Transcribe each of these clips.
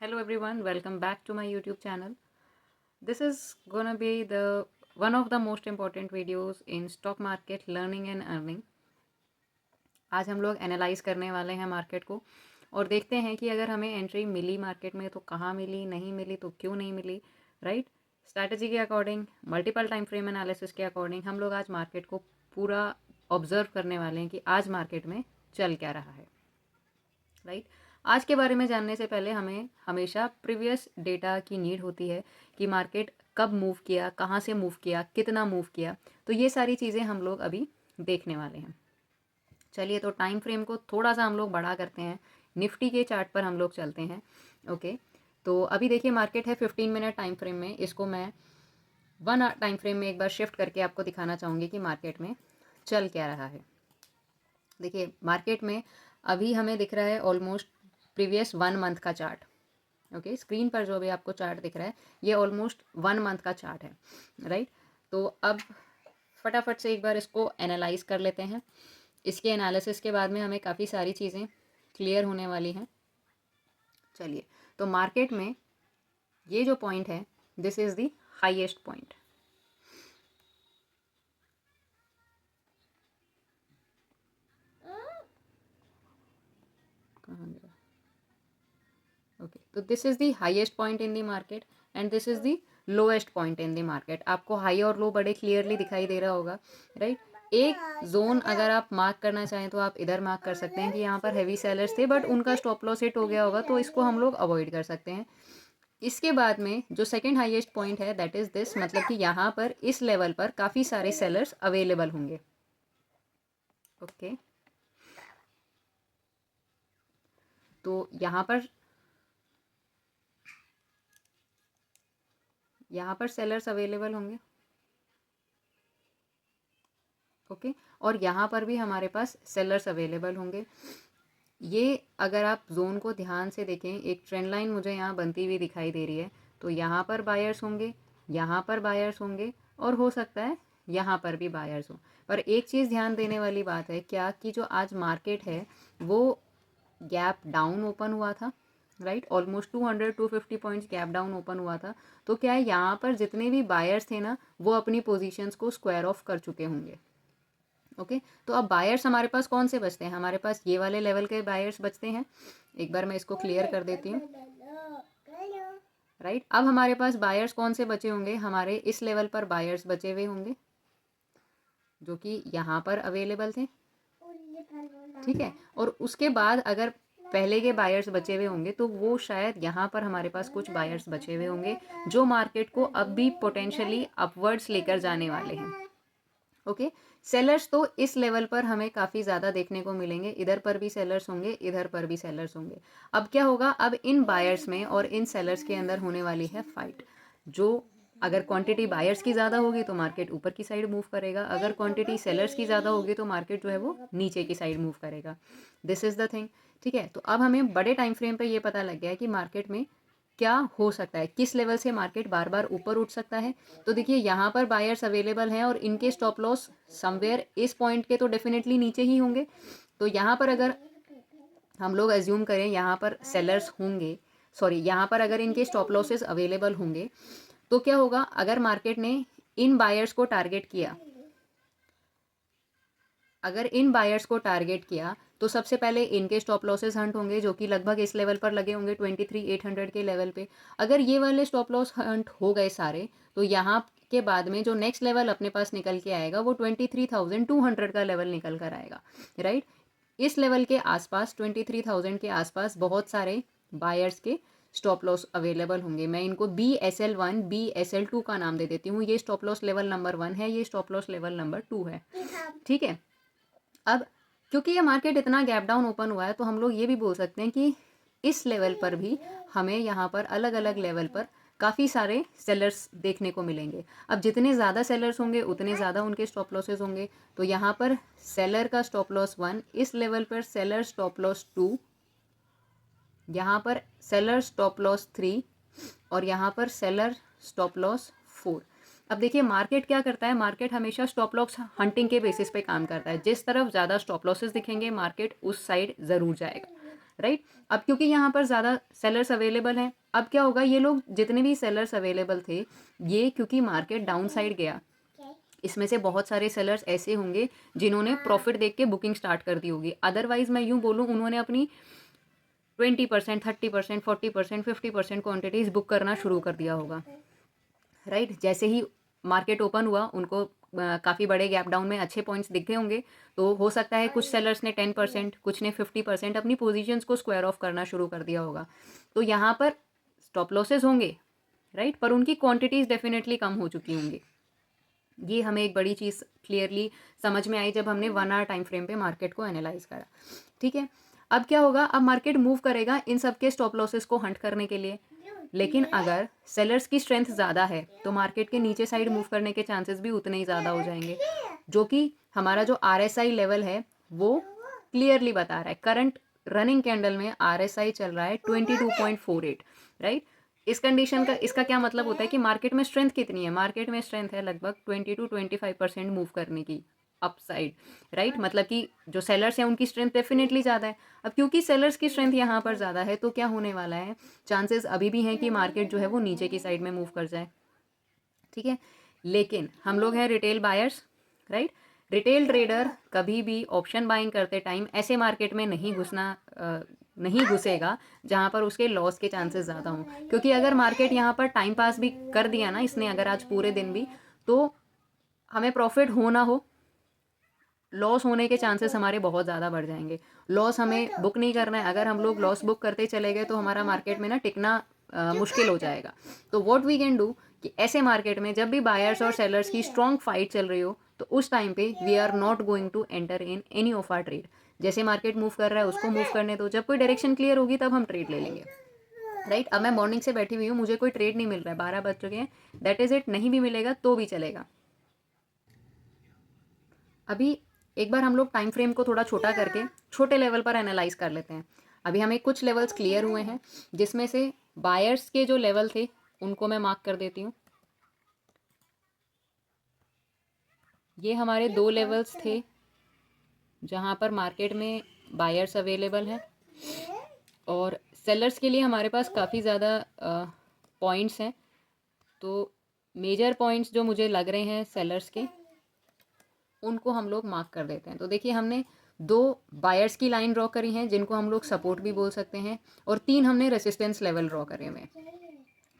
Hello everyone, welcome back to my YouTube channel. This is gonna be the one of the most important videos in stock market learning and earning. आज हम लोग analyse करने वाले हैं market को और देखते हैं कि अगर हमें एंट्री मिली मार्केट में तो कहाँ मिली, नहीं मिली तो क्यों नहीं मिली, राइट। स्ट्रैटेजी के according, multiple time frame analysis के अकॉर्डिंग हम लोग आज मार्केट को पूरा ऑब्जर्व करने वाले हैं कि आज मार्केट में चल क्या रहा है, राइट। आज के बारे में जानने से पहले हमें हमेशा प्रीवियस डेटा की नीड होती है कि मार्केट कब मूव किया, कहाँ से मूव किया, कितना मूव किया, तो ये सारी चीज़ें हम लोग अभी देखने वाले हैं। चलिए तो टाइम फ्रेम को थोड़ा सा हम लोग बड़ा करते हैं, निफ्टी के चार्ट पर हम लोग चलते हैं। ओके, तो अभी देखिए मार्केट है 15 मिनट टाइम फ्रेम में। इसको मैं 1 टाइम फ्रेम में एक बार शिफ्ट करके आपको दिखाना चाहूँगी कि मार्केट में चल क्या रहा है। देखिए मार्केट में अभी हमें दिख रहा है ऑलमोस्ट प्रीवियस 1 मंथ का चार्ट। ओके, स्क्रीन पर जो भी आपको चार्ट दिख रहा है ये ऑलमोस्ट 1 मंथ का चार्ट है, राइट। तो अब फटाफट से एक बार इसको एनालाइज कर लेते हैं। इसके एनालिसिस के बाद में हमें काफ़ी सारी चीज़ें क्लियर होने वाली हैं। चलिए, तो मार्केट में ये जो पॉइंट है, this is the highest point. कहाँ गया? ओके, तो this is the highest point in the market and this is the lowest point in the market. आपको हाई और लो बड़े क्लियरली दिखाई दे रहा होगा, राइट। एक जोन अगर आप मार्क करना चाहें तो आप इधर मार्क कर सकते हैं कि यहाँ पर हैवी सेलर्स थे बट उनका स्टॉप लॉस हिट हो गया होगा, तो इसको हम लोग अवॉइड कर सकते हैं। इसके बाद में जो सेकंड हाईएस्ट पॉइंट है दैट इज़ दिस, मतलब कि यहाँ पर इस लेवल पर काफ़ी सारे सेलर्स अवेलेबल होंगे। ओके, तो यहाँ पर सेलर्स अवेलेबल होंगे। ओके, और यहाँ पर भी हमारे पास सेलर्स अवेलेबल होंगे। ये अगर आप जोन को ध्यान से देखें, एक ट्रेंड लाइन मुझे यहाँ बनती हुई दिखाई दे रही है, तो यहाँ पर बायर्स होंगे, यहाँ पर बायर्स होंगे और हो सकता है यहाँ पर भी बायर्स हो। पर एक चीज़ ध्यान देने वाली बात है क्या कि जो आज मार्केट है वो गैप डाउन ओपन हुआ था, right. Almost 200-250 points gap down open हुआ था। तो क्या है, यहाँ पर जितने भी बायर्स थे ना वो अपनी पोजीशंस को स्क्वायर ऑफ कर चुके होंगे। ओके, तो अब बायर्स हमारे पास कौन से बचते हैं? हमारे पास ये वाले लेवल के बायर्स बचते हैं। एक बार मैं इसको क्लियर कर देती हूँ, राइट। अब हमारे पास बायर्स कौन से बचे होंगे? हमारे इस लेवल पर बायर्स बचे हुए होंगे जो कि यहाँ पर अवेलेबल थे, ठीक है। और उसके बाद अगर पहले के बायर्स बचे हुए होंगे तो वो शायद यहाँ पर हमारे पास कुछ बायर्स बचे हुए होंगे जो मार्केट को अब भी पोटेंशियली अपवर्ड्स लेकर जाने वाले हैं। ओके, सेलर्स तो इस लेवल पर हमें काफ़ी ज़्यादा देखने को मिलेंगे। इधर पर भी सेलर्स होंगे, इधर पर भी सेलर्स होंगे। अब क्या होगा, अब इन बायर्स में और इन सेलर्स के अंदर होने वाली है फाइट। जो अगर क्वांटिटी बायर्स की ज़्यादा होगी तो मार्केट ऊपर की साइड मूव करेगा, अगर क्वांटिटी सेलर्स की ज़्यादा होगी तो मार्केट जो है वो नीचे की साइड मूव करेगा। दिस इज़ द थिंग, ठीक है। तो अब हमें बड़े टाइम फ्रेम पे ये पता लग गया है कि मार्केट में क्या हो सकता है, किस लेवल से मार्केट बार बार ऊपर उठ सकता है। तो देखिए यहाँ पर बायर्स अवेलेबल हैं और इनके स्टॉप लॉस समवेयर इस पॉइंट के तो डेफिनेटली नीचे ही होंगे। तो यहाँ पर अगर हम लोग एज्यूम करें यहाँ पर सेलर्स होंगे, सॉरी यहाँ पर अगर इनके स्टॉप लॉसेस अवेलेबल होंगे तो क्या होगा, अगर मार्केट ने इन बायर्स को टारगेट किया, अगर इन बायर्स को टारगेट किया तो सबसे पहले इनके स्टॉप लॉसेस हंट होंगे जो कि लगभग इस लेवल पर लगे होंगे 23,800 के लेवल पे। अगर ये वाले स्टॉप लॉस हंट हो गए सारे तो यहाँ के बाद में जो नेक्स्ट लेवल अपने पास निकल के आएगा वो 23,200 का लेवल निकल कर आएगा, राइट। इस लेवल के आसपास 23,000 के आसपास बहुत सारे बायर्स के स्टॉप लॉस अवेलेबल होंगे। मैं इनको BSL1 BSL2 का नाम दे देती हूँ। ये स्टॉप लॉस लेवल नंबर 1 है, ये स्टॉप लॉस लेवल नंबर 2 है, ठीक है। अब क्योंकि ये मार्केट इतना गैप डाउन ओपन हुआ है तो हम लोग ये भी बोल सकते हैं कि इस लेवल पर भी हमें यहाँ पर अलग अलग लेवल पर काफ़ी सारे सेलर्स देखने को मिलेंगे। अब जितने ज़्यादा सेलर्स होंगे उतने ज़्यादा उनके स्टॉप लॉसेस होंगे। तो यहाँ पर सेलर का स्टॉप लॉस 1, इस लेवल पर सेलर स्टॉप लॉस 2, यहाँ पर सेलर स्टॉप लॉस 3 और यहाँ पर सेलर स्टॉप लॉस 4। अब देखिए मार्केट क्या करता है, मार्केट हमेशा स्टॉप लॉस हंटिंग के बेसिस पे काम करता है। जिस तरफ ज़्यादा स्टॉप लॉसेस दिखेंगे मार्केट उस साइड ज़रूर जाएगा, राइट। अब क्योंकि यहाँ पर ज़्यादा सेलर्स अवेलेबल हैं, अब क्या होगा, ये लोग जितने भी सेलर्स अवेलेबल थे, ये क्योंकि मार्केट डाउन साइड गया, इसमें से बहुत सारे सेलर्स ऐसे होंगे जिन्होंने प्रॉफिट देख के बुकिंग स्टार्ट कर दी होगी। अदरवाइज मैं यूँ बोलूँ, उन्होंने अपनी 20%, 30%, 40%, 50% क्वांटिटीज़ बुक करना शुरू कर दिया होगा, राइट। जैसे ही मार्केट ओपन हुआ, उनको काफ़ी बड़े गैप डाउन में अच्छे पॉइंट्स दिखे होंगे, तो हो सकता है कुछ सेलर्स ने 10%, कुछ ने 50% अपनी पोजीशंस को स्क्वायर ऑफ करना शुरू कर दिया होगा। तो यहाँ पर स्टॉप लॉसेस होंगे, राइट, पर उनकी क्वांटिटीज़ डेफिनेटली कम हो चुकी होंगी। ये हमें एक बड़ी चीज़ क्लियरली समझ में आई जब हमने 1 आवर टाइम फ्रेम पे मार्केट को एनालाइज करा, ठीक है। अब क्या होगा, अब मार्केट मूव करेगा इन सब के स्टॉप लॉसेस को हंट करने के लिए, लेकिन अगर सेलर्स की स्ट्रेंथ ज़्यादा है तो मार्केट के नीचे साइड मूव करने के चांसेस भी उतने ही ज़्यादा हो जाएंगे, जो कि हमारा जो RSI लेवल है वो क्लियरली बता रहा है। करंट रनिंग कैंडल में RSI चल रहा है 22.48, राइट। इस कंडीशन का इसका क्या मतलब होता है कि मार्केट में स्ट्रेंथ कितनी है, मार्केट में स्ट्रेंथ है लगभग 20 to 25% मूव करने की अपसाइड, राइट। मतलब कि जो सेलर्स हैं उनकी स्ट्रेंथ डेफिनेटली ज़्यादा है। अब क्योंकि सेलर्स की स्ट्रेंथ यहाँ पर ज़्यादा है, तो क्या होने वाला है, चांसेस अभी भी हैं कि मार्केट जो है वो नीचे की साइड में मूव कर जाए, ठीक है। लेकिन हम लोग हैं retail buyers, right. Retail trader कभी भी ऑप्शन बाइंग करते टाइम ऐसे मार्केट में नहीं घुसेगा जहाँ पर उसके लॉस के चांसेस ज़्यादा हों, क्योंकि अगर मार्केट यहाँ पर टाइम पास भी कर दिया ना इसने, अगर आज पूरे दिन भी, तो हमें प्रॉफिट हो ना हो, लॉस होने के चांसेस हमारे बहुत ज़्यादा बढ़ जाएंगे। लॉस हमें बुक नहीं करना है, अगर हम लोग लॉस बुक करते चले गए तो हमारा मार्केट में ना टिकना मुश्किल हो जाएगा। तो व्हाट वी कैन डू कि ऐसे मार्केट में जब भी बायर्स और सेलर्स की स्ट्रॉन्ग फाइट चल रही हो, तो उस टाइम पे we are not going to enter in any of our trade. जैसे मार्केट मूव कर रहा है उसको मूव करने दो, जब कोई डायरेक्शन क्लियर होगी तब हम ट्रेड ले लेंगे, राइट। अब मैं मॉर्निंग से बैठी हुई हूँ, मुझे कोई ट्रेड नहीं मिल रहा है, 12 बज चुके हैं, दैट इज़ इट, नहीं भी मिलेगा तो भी चलेगा। अभी एक बार हम लोग टाइम फ्रेम को थोड़ा छोटा करके छोटे लेवल पर एनालाइज कर लेते हैं। अभी हमें कुछ लेवल्स क्लियर हुए हैं, जिसमें से बायर्स के जो लेवल थे उनको मैं मार्क कर देती हूँ। ये हमारे 2 लेवल्स थे जहाँ पर मार्केट में बायर्स अवेलेबल हैं, और सेलर्स के लिए हमारे पास काफ़ी ज़्यादा पॉइंट्स हैं। तो मेजर पॉइंट्स जो मुझे लग रहे हैं सेलर्स के, उनको हम लोग मार्क कर देते हैं। तो देखिए, हमने 2 बायर्स की लाइन ड्रॉ करी हैं जिनको हम लोग सपोर्ट भी बोल सकते हैं, और 3 हमने रेसिस्टेंस लेवल ड्रॉ करे हुए हैं,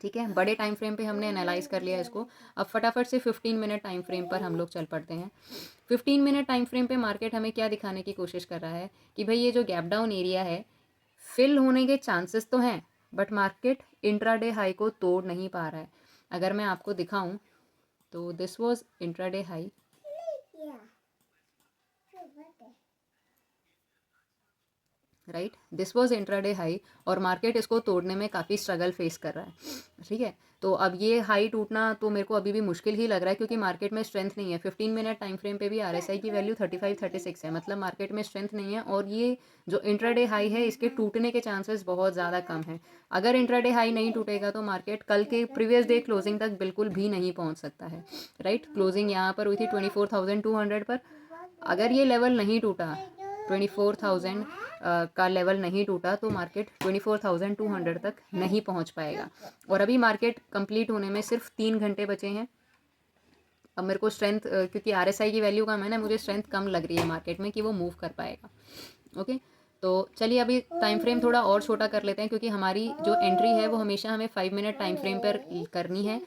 ठीक है। बड़े टाइम फ्रेम पे हमने एनालाइज कर लिया इसको। अब फटाफट से 15 मिनट टाइम फ्रेम पर हम लोग चल पड़ते हैं। 15 मिनट टाइम फ्रेम पे मार्केट हमें क्या दिखाने की कोशिश कर रहा है कि भाई ये जो गैप डाउन एरिया है, फिल होने के चांसेस तो हैं, बट मार्केट इंट्राडे हाई को तोड़ नहीं पा रहा है। अगर मैं आपको दिखाऊं तो this was intraday high, right, this was intraday high, और मार्केट इसको तोड़ने में काफ़ी स्ट्रगल फेस कर रहा है, ठीक है। तो अब ये हाई टूटना तो मेरे को अभी भी मुश्किल ही लग रहा है, क्योंकि मार्केट में स्ट्रेंथ नहीं है। 15 मिनट टाइम फ्रेम पे भी RSI की वैल्यू 35-36 है, मतलब मार्केट में स्ट्रेंथ नहीं है, और ये जो इंट्राडे हाई है इसके टूटने के चांसेस बहुत ज़्यादा कम है। अगर इंट्राडे हाई नहीं टूटेगा तो मार्केट कल के प्रीवियस डे क्लोजिंग तक बिल्कुल भी नहीं पहुँच सकता है, राइट। क्लोजिंग यहाँ पर हुई थी 24,200 पर। अगर ये लेवल नहीं टूटा, 24,000 का लेवल नहीं टूटा, तो मार्केट 24,200 तक नहीं पहुंच पाएगा। और अभी मार्केट कंप्लीट होने में सिर्फ 3 घंटे बचे हैं। अब मेरे को स्ट्रेंथ, क्योंकि RSI की वैल्यू कम है ना, मुझे स्ट्रेंथ कम लग रही है मार्केट में कि वो मूव कर पाएगा, ओके। तो चलिए अभी टाइम फ्रेम थोड़ा और छोटा कर लेते हैं, क्योंकि हमारी जो एंट्री है वो हमेशा हमें 5 मिनट टाइम फ्रेम पर करनी है।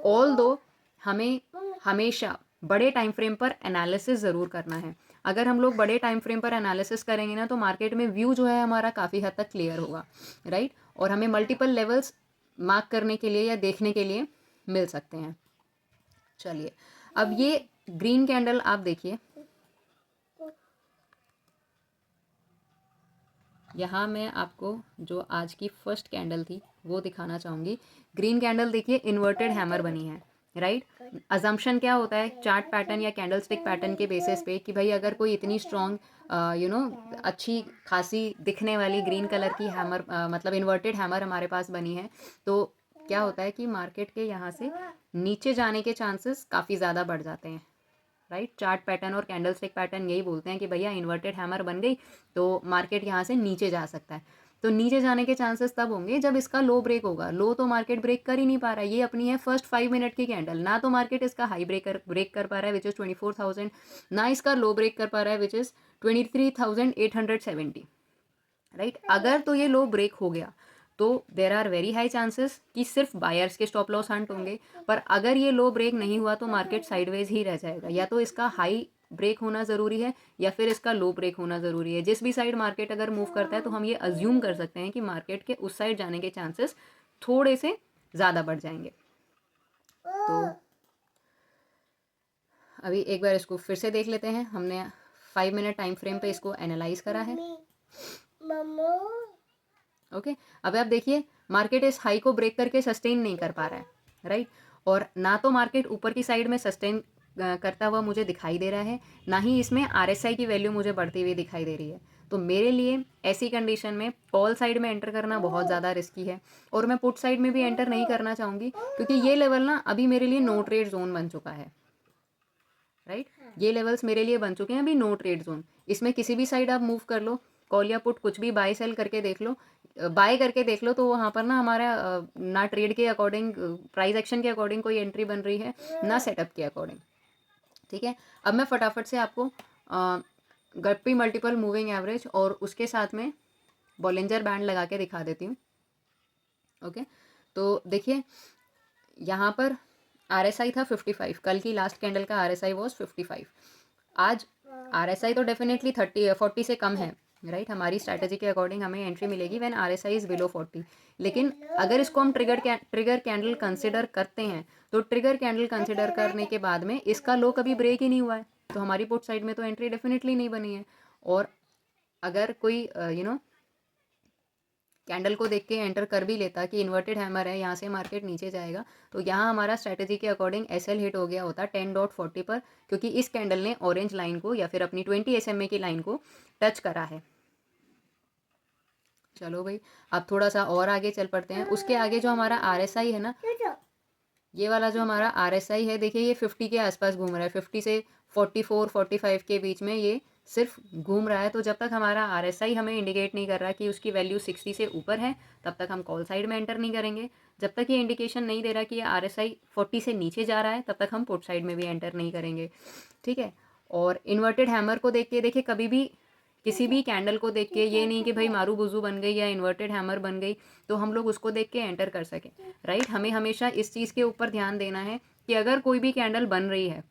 ऑल दो हमें हमेशा बड़े टाइम फ्रेम पर एनालिसिस ज़रूर करना है। अगर हम लोग बड़े टाइम फ्रेम पर एनालिसिस करेंगे ना, तो मार्केट में व्यू जो है हमारा काफ़ी हद तक क्लियर होगा, राइट। और हमें मल्टीपल लेवल्स मार्क करने के लिए या देखने के लिए मिल सकते हैं। चलिए, अब ये ग्रीन कैंडल आप देखिए, यहाँ मैं आपको जो आज की फर्स्ट कैंडल थी वो दिखाना चाहूँगी। ग्रीन कैंडल देखिए, इन्वर्टेड हैमर बनी है, राइट। अजम्पशन क्या होता है चार्ट पैटर्न या कैंडल स्टिक पैटर्न के बेसिस पे कि भाई अगर कोई इतनी स्ट्रॉन्ग अच्छी खासी दिखने वाली ग्रीन कलर की हैमर, मतलब इन्वर्टेड हैमर हमारे पास बनी है, तो क्या होता है कि मार्केट के यहाँ से नीचे जाने के चांसेस काफ़ी ज़्यादा बढ़ जाते हैं, राइट। चार्ट पैटर्न और कैंडल स्टिक पैटर्न यही बोलते हैं कि भैया इन्वर्टेड हैमर बन गई तो मार्केट यहाँ से नीचे जा सकता है। तो नीचे जाने के चांसेस तब होंगे जब इसका लो ब्रेक होगा। लो तो मार्केट ब्रेक कर ही नहीं पा रहा है, ये अपनी है फर्स्ट 5 मिनट की कैंडल, ना तो मार्केट इसका हाई ब्रेक कर पा रहा है विच इज़ 24,000, ना इसका लो ब्रेक कर पा रहा है विच इज़ 23,870, राइट। अगर तो ये लो ब्रेक हो गया तो there are very high chances कि सिर्फ बायर्स के स्टॉप लॉस हंट होंगे। पर अगर ये लो ब्रेक नहीं हुआ तो मार्केट साइडवेज ही रह जाएगा। या तो इसका हाई ब्रेक होना ज़रूरी है या फिर इसका लो ब्रेक होना ज़रूरी है। जिस भी साइड मार्केट अगर मूव करता है तो हम ये अज्यूम कर सकते हैं कि मार्केट के उस साइड जाने के चांसेस थोड़े से ज़्यादा बढ़ जाएंगे। तो अभी एक बार इसको फिर से देख लेते हैं। हमने 5 मिनट टाइम फ्रेम पे इसको एनालाइज करा है। ओके, अब आप देखिए मार्केट इस हाई को ब्रेक करके सस्टेन नहीं कर पा रहा है, राइट। और ना तो मार्केट ऊपर की साइड में सस्टेन करता हुआ मुझे दिखाई दे रहा है, ना ही इसमें RSI की वैल्यू मुझे बढ़ती हुई दिखाई दे रही है। तो मेरे लिए ऐसी कंडीशन में कॉल साइड में एंटर करना बहुत ज़्यादा रिस्की है और मैं पुट साइड में भी एंटर नहीं करना चाहूँगी क्योंकि ये लेवल ना अभी मेरे लिए नो ट्रेड जोन बन चुका है, राइट। ये लेवल्स मेरे लिए बन चुके हैं अभी नो ट्रेड जोन। इसमें किसी भी साइड आप मूव कर लो, कॉल या पुट कुछ भी बाय सेल करके देख लो, बाय करके देख लो, तो वहाँ पर ना हमारा ना ट्रेड के अकॉर्डिंग प्राइस एक्शन के अकॉर्डिंग कोई एंट्री बन रही है, ना सेटअप के अकॉर्डिंग, ठीक है। अब मैं फटाफट से आपको गप्पी मल्टीपल मूविंग एवरेज और उसके साथ में बॉलिंजर बैंड लगा के दिखा देती हूँ। ओके, तो देखिए यहाँ पर RSI था 55, कल की लास्ट कैंडल का RSI वॉज 55। आज RSI तो डेफिनेटली 40 से कम है, राइट। हमारी स्ट्रैटेजी के अकॉर्डिंग हमें एंट्री मिलेगी व्हेन RSI इज़ बिलो 40। लेकिन अगर इसको हम ट्रिगर कैंडल कंसिडर करते हैं तो ट्रिगर कैंडल कंसिडर करने के बाद में इसका लो कभी ब्रेक ही नहीं हुआ है, तो हमारी पुट साइड में तो एंट्री डेफिनेटली नहीं बनी है। और अगर कोई कैंडल को देख के एंटर कर भी लेता कि इन्वर्टेड हैमर है, यहाँ से मार्केट नीचे जाएगा, तो यहाँ हमारा स्ट्रैटेजी के अकॉर्डिंग SL हिट हो गया होता 10.40 पर, क्योंकि इस कैंडल ने ऑरेंज लाइन को या फिर अपनी 20 SMA की लाइन को टच करा है। चलो भाई, अब थोड़ा सा और आगे चल पड़ते हैं। उसके आगे जो हमारा RSI है ना, ये वाला जो हमारा RSI है, देखिए ये 50 के आसपास घूम रहा है, 50 से 44 45 के बीच में ये सिर्फ घूम रहा है। तो जब तक हमारा RSI हमें इंडिकेट नहीं कर रहा कि उसकी वैल्यू 60 से ऊपर है, तब तक हम कॉल साइड में एंटर नहीं करेंगे। जब तक ये इंडिकेशन नहीं दे रहा कि ये RSI 40 से नीचे जा रहा है, तब तक हम पुट साइड में भी एंटर नहीं करेंगे, ठीक है। और इन्वर्टेड हैमर को देख के देखिए, कभी भी किसी भी कैंडल को देख के ये नहीं कि भाई मारू बुजू बन गई या इन्वर्टेड हैमर बन गई तो हम लोग उसको देख के एंटर कर सकें, राइट। हमें हमेशा इस चीज़ के ऊपर ध्यान देना है कि अगर कोई भी कैंडल बन रही है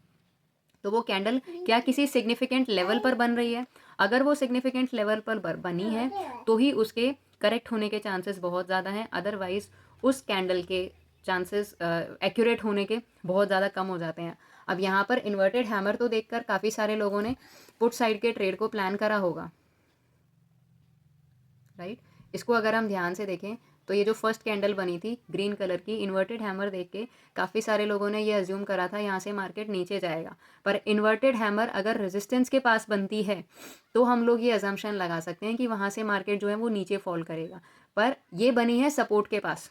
तो वो कैंडल क्या किसी सिग्निफिकेंट लेवल पर बन रही है। अगर वो सिग्निफिकेंट लेवल पर बनी है तो ही उसके करेक्ट होने के चांसेस बहुत ज़्यादा हैं, अदरवाइज उस कैंडल के चांसेस एक्यूरेट होने के बहुत ज़्यादा कम हो जाते हैं। अब यहाँ पर इन्वर्टेड हैमर तो देखकर काफ़ी सारे लोगों ने पुट साइड के ट्रेड को प्लान करा होगा, राइट। इसको अगर हम ध्यान से देखें तो ये जो फर्स्ट कैंडल बनी थी ग्रीन कलर की, इन्वर्टेड हैमर देख के काफ़ी सारे लोगों ने ये अज्यूम करा था यहाँ से मार्केट नीचे जाएगा। पर इन्वर्टेड हैमर अगर रेजिस्टेंस के पास बनती है तो हम लोग ये अजम्पशन लगा सकते हैं कि वहाँ से मार्केट जो है वो नीचे फॉल करेगा। पर ये बनी है सपोर्ट के पास,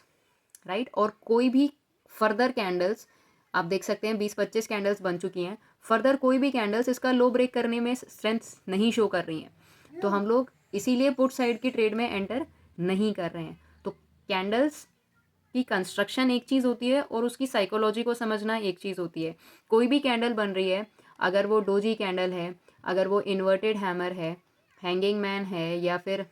राइट। और कोई भी फर्दर कैंडल्स आप देख सकते हैं 20-25 कैंडल्स बन चुकी हैं, फर्दर कोई भी कैंडल्स इसका लो ब्रेक करने में स्ट्रेंथ नहीं शो कर रही हैं। तो हम लोग इसीलिए पुट साइड की ट्रेड में एंटर नहीं कर रहे हैं। तो कैंडल्स की कंस्ट्रक्शन एक चीज़ होती है और उसकी साइकोलॉजी को समझना एक चीज़ होती है। कोई भी कैंडल बन रही है, अगर वो डोजी कैंडल है, अगर वो इन्वर्टेड हैमर है, हैंगिंग मैन है, या फिर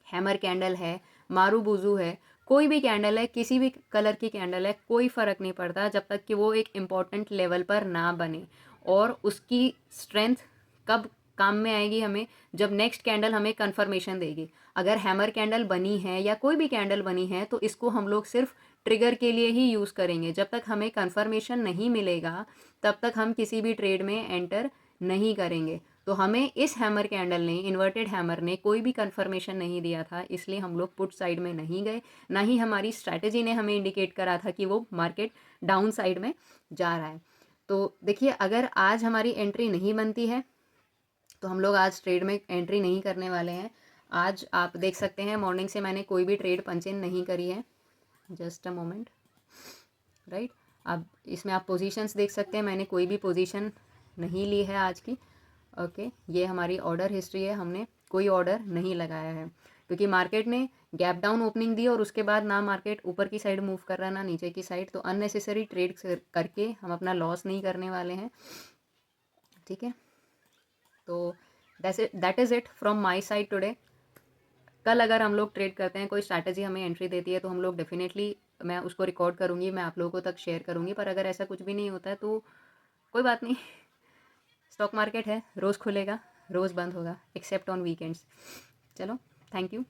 हैमर कैंडल है, मारू बुजू है, कोई भी कैंडल है, किसी भी कलर की कैंडल है, कोई फ़र्क नहीं पड़ता जब तक कि वो एक इम्पॉर्टेंट लेवल पर ना बने। और उसकी स्ट्रेंथ कब काम में आएगी हमें, जब नेक्स्ट कैंडल हमें कंफर्मेशन देगी। अगर हैमर कैंडल बनी है या कोई भी कैंडल बनी है तो इसको हम लोग सिर्फ ट्रिगर के लिए ही यूज़ करेंगे। जब तक हमें कंफर्मेशन नहीं मिलेगा तब तक हम किसी भी ट्रेड में एंटर नहीं करेंगे। तो हमें इस हैमर कैंडल ने, इन्वर्टेड हैमर ने कोई भी कंफर्मेशन नहीं दिया था, इसलिए हम लोग पुट साइड में नहीं गए। ना ही हमारी स्ट्रैटेजी ने हमें इंडिकेट करा था कि वो मार्केट डाउन साइड में जा रहा है। तो देखिए, अगर आज हमारी एंट्री नहीं बनती है तो हम लोग आज ट्रेड में एंट्री नहीं करने वाले हैं। आज आप देख सकते हैं मॉर्निंग से मैंने कोई भी ट्रेड पंच इन नहीं करी है। Just a moment, right. अब इसमें आप पोजीशंस देख सकते हैं, मैंने कोई भी पोजीशन नहीं ली है आज की। ओके, ये हमारी ऑर्डर हिस्ट्री है, हमने कोई ऑर्डर नहीं लगाया है क्योंकि मार्केट ने गैप डाउन ओपनिंग दी और उसके बाद ना मार्केट ऊपर की साइड मूव कर रहा है ना नीचे की साइड, तो अननेसेसरी ट्रेड करके हम अपना लॉस नहीं करने वाले हैं, ठीक है। तो that is it from my side today. कल अगर हम लोग ट्रेड करते हैं, कोई स्ट्रैटेजी हमें एंट्री देती है, तो हम लोग डेफिनेटली, मैं उसको रिकॉर्ड करूँगी, मैं आप लोगों को तक शेयर करूँगी। पर अगर ऐसा कुछ भी नहीं होता है तो कोई बात नहीं, स्टॉक मार्केट है, रोज़ खुलेगा रोज़ बंद होगा, एक्सेप्ट ऑन वीकेंड्स। चलो, थैंक यू।